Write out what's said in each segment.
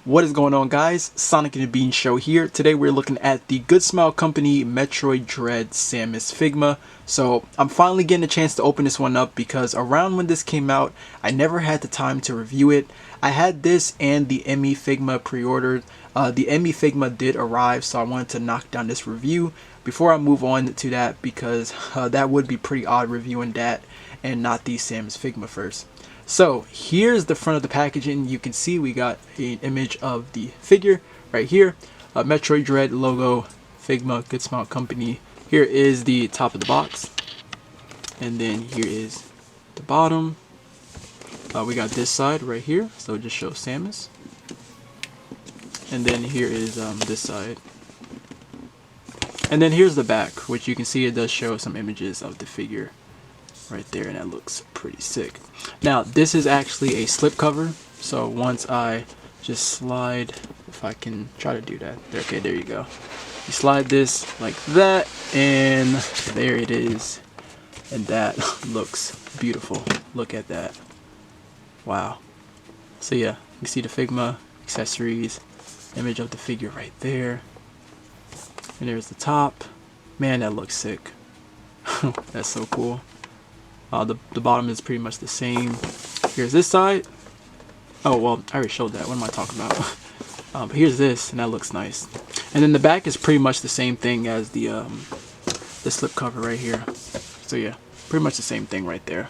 What is going on, guys? Sonic and the Bean Show here. Today we're looking at the Good Smile Company Metroid Dread Samus Figma. So I'm finally getting a chance to open this one up because around when this came out, I never had the time to review it. I had this and the ME Figma pre-ordered. The ME Figma did arrive, so I wanted to knock down this review before I move on to that because that would be pretty odd reviewing that and not the Samus Figma first. So here's the front of the packaging. You can see we got an image of the figure right here. Metroid Dread logo, Figma, Good Smile Company. Here is the top of the box. And then here is the bottom. We got this side right here. So it just shows Samus. And then here is this side. And then here's the back, which you can see it does show some images of the figure right there, and that looks pretty sick. Now this is actually a slip cover, so once I just slide, if I can try to do that, okay, there you go. You slide this like that and there it is, and that looks beautiful. Look at that. Wow. So yeah, you can see the Figma accessories, image of the figure right there, and there's the top. Man, that looks sick. That's so cool. The bottom is pretty much the same. Here's this side. Oh, well, I already showed that. What am I talking about? But here's this, and that looks nice. And then the back is pretty much the same thing as the slip cover right here. So yeah, pretty much the same thing right there.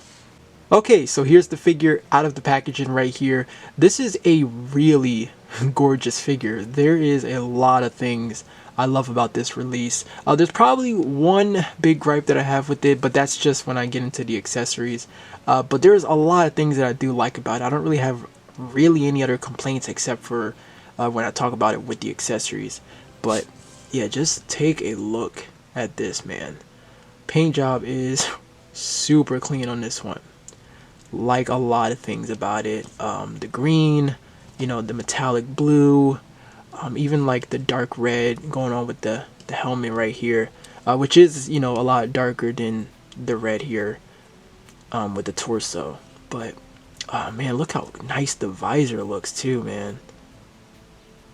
Okay, so here's the figure out of the packaging right here. This is a really gorgeous figure. There is a lot of things I love about this release. There's probably one big gripe that I have with it, but that's just when I get into the accessories. But there's a lot of things that I do like about it. I don't really have any other complaints except for when I talk about it with the accessories. But yeah, just take a look at this, man. Paint job is super clean on this one. Like a lot of things about it. The green, you know, the metallic blue, even like the dark red going on with the helmet right here, which is, you know, a lot darker than the red here with the torso. But man, look how nice the visor looks too, man.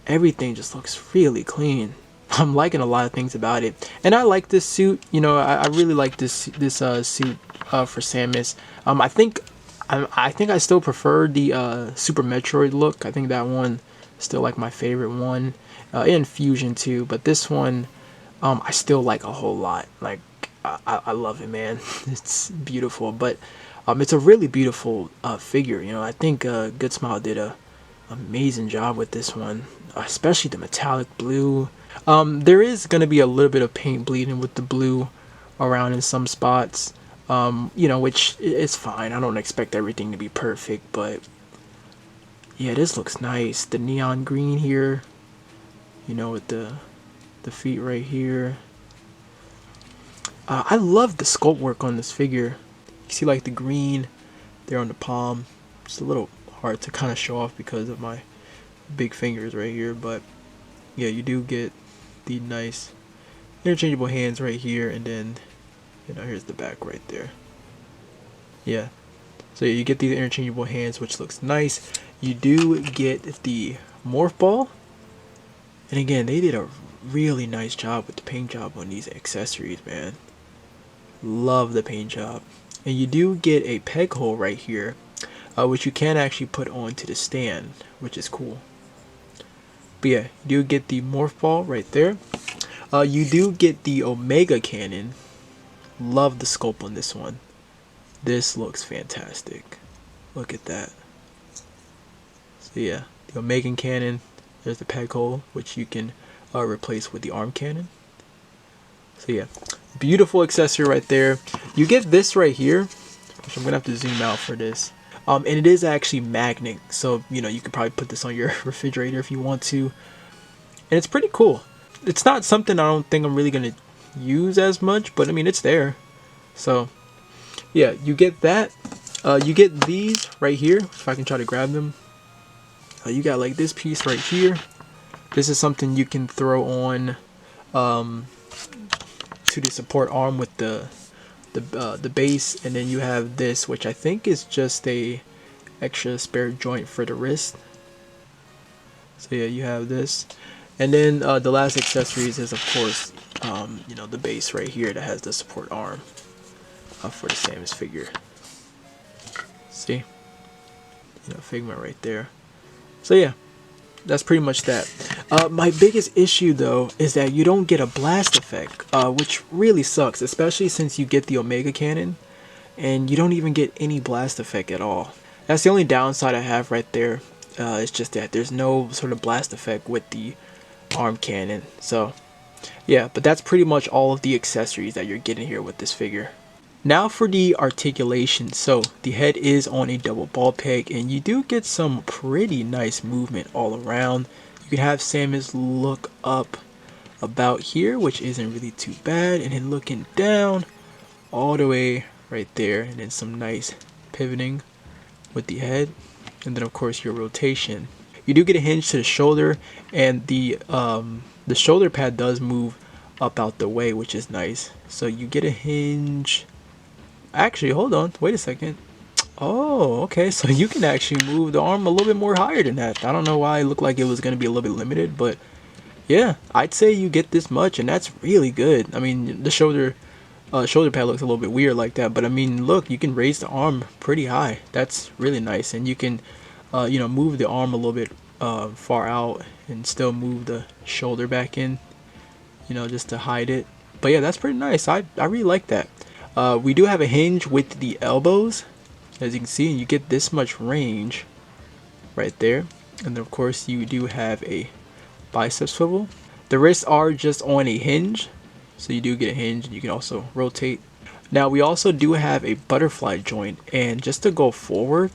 Everything just looks really clean. I'm liking a lot of things about it, and I like this suit. You know, I really like this suit for Samus. I think I still prefer the Super Metroid look. I think that one is still like my favorite one. In Fusion too, but this one I still like a whole lot. Like I love it, man. It's beautiful, but it's a really beautiful figure. You know, I think Good Smile did a amazing job with this one, especially the metallic blue. There is gonna be a little bit of paint bleeding with the blue around in some spots. You know, which is fine. I don't expect everything to be perfect, but yeah, this looks nice. The neon green here, you know, with the feet right here. I love the sculpt work on this figure. You see like the green there on the palm. It's a little hard to kind of show off because of my big fingers right here, but yeah, you do get the nice interchangeable hands right here, and then, you know, here's the back right there. Yeah, so you get these interchangeable hands, which looks nice. You do get the morph ball, and again, they did a really nice job with the paint job on these accessories, man. Love the paint job. And you do get a peg hole right here, which you can actually put onto the stand, which is cool. But yeah, you do get the morph ball right there. You do get the Omega cannon. Love the sculpt on this one. This looks fantastic. Look at that. So yeah, the Omega cannon. There's the peg hole, which you can replace with the arm cannon. So yeah, beautiful accessory right there. You get this right here, which I'm gonna have to zoom out for this. And it is actually magnet, so you know, you could probably put this on your refrigerator if you want to. And it's pretty cool. It's not something I don't think I'm really gonna use as much, but I mean, it's there. So yeah, you get that. You get these right here, if I can try to grab them. You got like this piece right here. This is something you can throw on to the support arm with the base, and then you have this, which I think is just a extra spare joint for the wrist. So yeah, you have this. And then the last accessories is of course, you know, the base right here that has the support arm for the Samus figure. See? You know, Figma right there. So yeah, that's pretty much that. My biggest issue though is that you don't get a blast effect, which really sucks, especially since you get the Omega Cannon and you don't even get any blast effect at all. That's the only downside I have right there. It's just that there's no sort of blast effect with the arm cannon. So yeah, but that's pretty much all of the accessories that you're getting here with this figure. Now for the articulation. So the head is on a double ball peg and you do get some pretty nice movement all around. You can have Samus look up about here, which isn't really too bad, and then looking down all the way right there, and then some nice pivoting with the head, and then of course your rotation. You do get a hinge to the shoulder, and the shoulder pad does move up out the way, which is nice. So you get a hinge. Actually, hold on, wait a second. Oh, okay, so you can actually move the arm a little bit more higher than that. I don't know why it looked like it was going to be a little bit limited, but yeah, I'd say you get this much, and that's really good. I mean, the shoulder pad looks a little bit weird like that, but I mean, look, you can raise the arm pretty high. That's really nice, and you can, you know, move the arm a little bit far out and still move the shoulder back in, you know, just to hide it. But yeah, that's pretty nice. I really like that. We do have a hinge with the elbows, as you can see, and you get this much range right there. And then of course you do have a bicep swivel. The wrists are just on a hinge, so you do get a hinge, and you can also rotate. Now we also do have a butterfly joint, and just to go forward,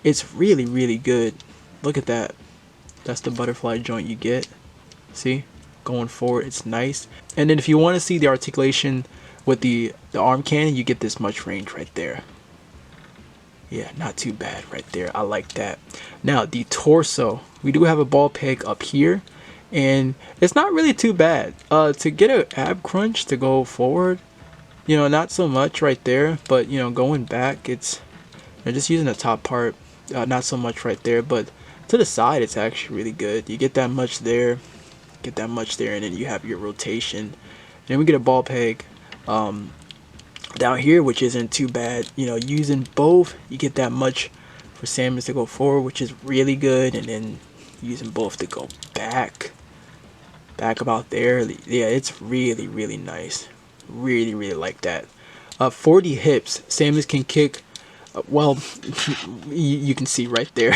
it's really good. Look at that. That's the butterfly joint you get. See, going forward, it's nice. And then if you want to see the articulation with the arm cannon, you get this much range right there. Yeah, not too bad right there. I like that. Now the torso, we do have a ball peg up here, and it's not really too bad. To get an ab crunch to go forward, you know, not so much right there, but you know, going back, it's, you know, just using the top part, not so much right there, but to the side, it's actually really good. You get that much there, get that much there, and then you have your rotation. And then we get a ball peg down here, which isn't too bad. You know, using both, you get that much for Samus to go forward, which is really good, and then using both to go back about there. Yeah, it's really nice. Really like that. For the hips, Samus can kick, well, you can see right there,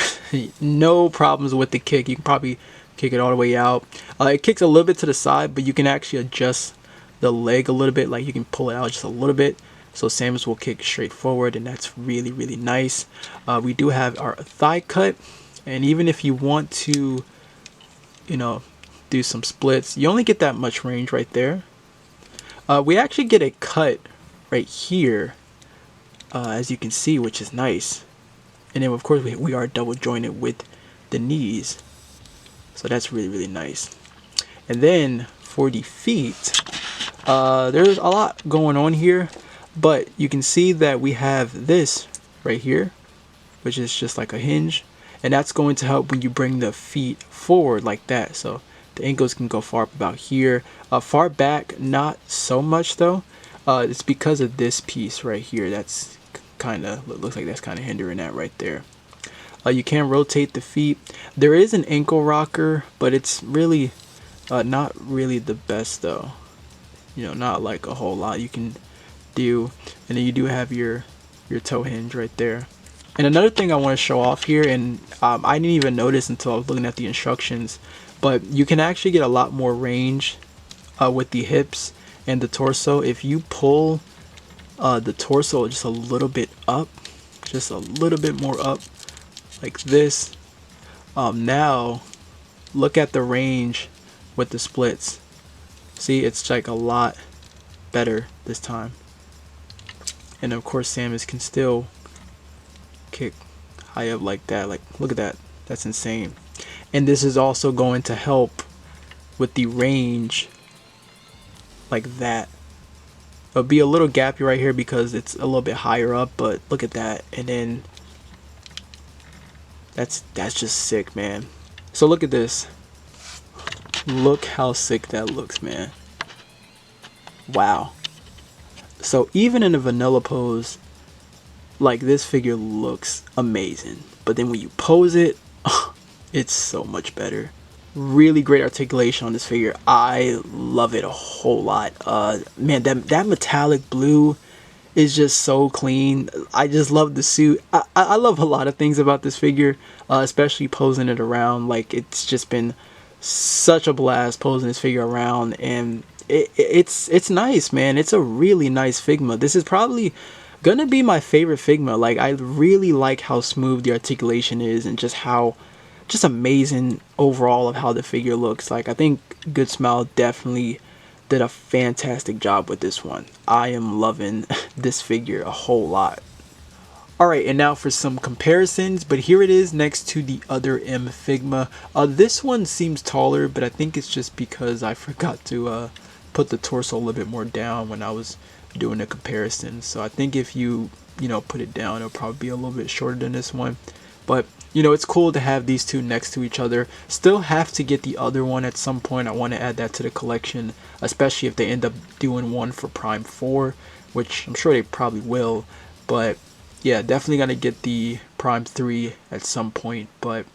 no problems with the kick. You can probably kick it all the way out. It kicks a little bit to the side, but you can actually adjust the leg a little bit, like you can pull it out just a little bit, so Samus will kick straight forward, and that's really nice. We do have our thigh cut, and even if you want to, you know, do some splits, you only get that much range right there. We actually get a cut right here, as you can see, which is nice. And then of course we are double jointed with the knees, so that's really nice. And then for the feet, there's a lot going on here, but you can see that we have this right here, which is just like a hinge, and that's going to help when you bring the feet forward like that. So the ankles can go far up about here, far back not so much though. It's because of this piece right here that's kind of, looks like that's kind of hindering that right there. You can rotate the feet. There is an ankle rocker, but it's really not really the best though. You know, not like a whole lot you can do. And then you do have your toe hinge right there. And another thing I want to show off here, and I didn't even notice until I was looking at the instructions, but you can actually get a lot more range with the hips and the torso if you pull the torso just a little bit up, just a little bit more up like this. Now look at the range with the splits. See, it's like a lot better this time. And of course Samus can still kick high up like that. Like, look at that, that's insane. And this is also going to help with the range like that. It'll be a little gappy right here because it's a little bit higher up, but look at that. And then that's just sick, man. So look at this. Look how sick that looks, man. Wow. So even in a vanilla pose, like, this figure looks amazing. But then when you pose it, it's so much better. Really great articulation on this figure. I love it a whole lot. Man, that metallic blue is just so clean. I just love the suit. I love a lot of things about this figure, especially posing it around. Like, it's just been such a blast posing this figure around, and it's nice, man. It's a really nice Figma. This is probably gonna be my favorite Figma. Like, I really like how smooth the articulation is, and just amazing overall of how the figure looks. Like, I think Good Smile definitely did a fantastic job with this one. I am loving this figure a whole lot. Alright, and now for some comparisons, but here it is next to the other M Figma. This one seems taller, but I think it's just because I forgot to put the torso a little bit more down when I was doing a comparison. So I think if you put it down, it'll probably be a little bit shorter than this one. But it's cool to have these two next to each other. Still have to get the other one at some point. I want to add that to the collection, especially if they end up doing one for Prime 4, which I'm sure they probably will. But yeah, definitely gonna get the Prime 3 at some point. But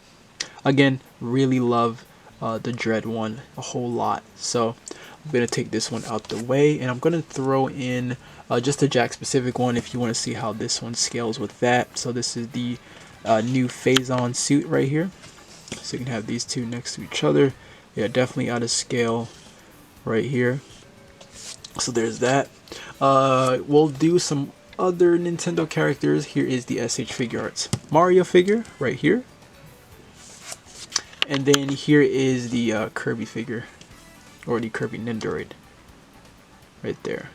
again, really love the Dread one a whole lot. So I'm gonna take this one out the way, and I'm gonna throw in just a Jack specific one if you want to see how this one scales with that. So this is the new Phase-On suit right here. So you can have these two next to each other. Yeah, definitely out of scale right here. So there's that. We'll do some other Nintendo characters. Here is the SH Figuarts Mario figure right here. And then here is the Kirby figure, or the Kirby Nendoroid right there.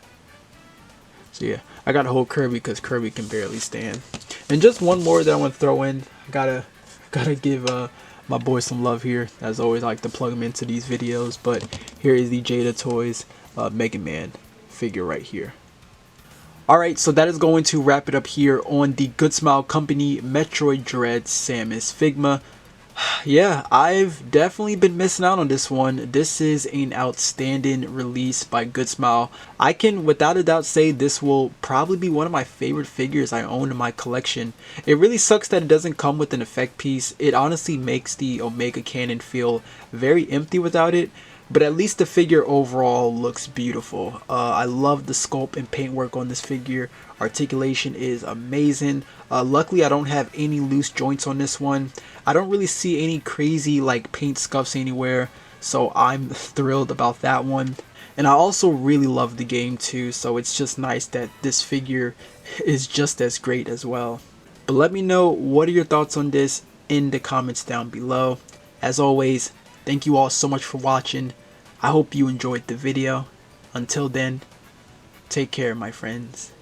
So yeah, I got a whole Kirby because Kirby can barely stand. And just one more that I want to throw in. Gotta give my boy some love here. As always, I like to plug him into these videos. But here is the Jada Toys Mega Man figure right here. Alright, so that is going to wrap it up here on the Good Smile Company Metroid Dread Samus Figma. Yeah, I've definitely been missing out on this one. This is an outstanding release by Good Smile. I can without a doubt say this will probably be one of my favorite figures I own in my collection. It really sucks that it doesn't come with an effect piece. It honestly makes the Omega Cannon feel very empty without it. But at least the figure overall looks beautiful. I love the sculpt and paintwork on this figure. Articulation is amazing. Luckily, I don't have any loose joints on this one. I don't really see any crazy like paint scuffs anywhere, so I'm thrilled about that one. And I also really love the game too, so it's just nice that this figure is just as great as well. But let me know, what are your thoughts on this in the comments down below. As always, thank you all so much for watching. I hope you enjoyed the video. Until then, take care, my friends.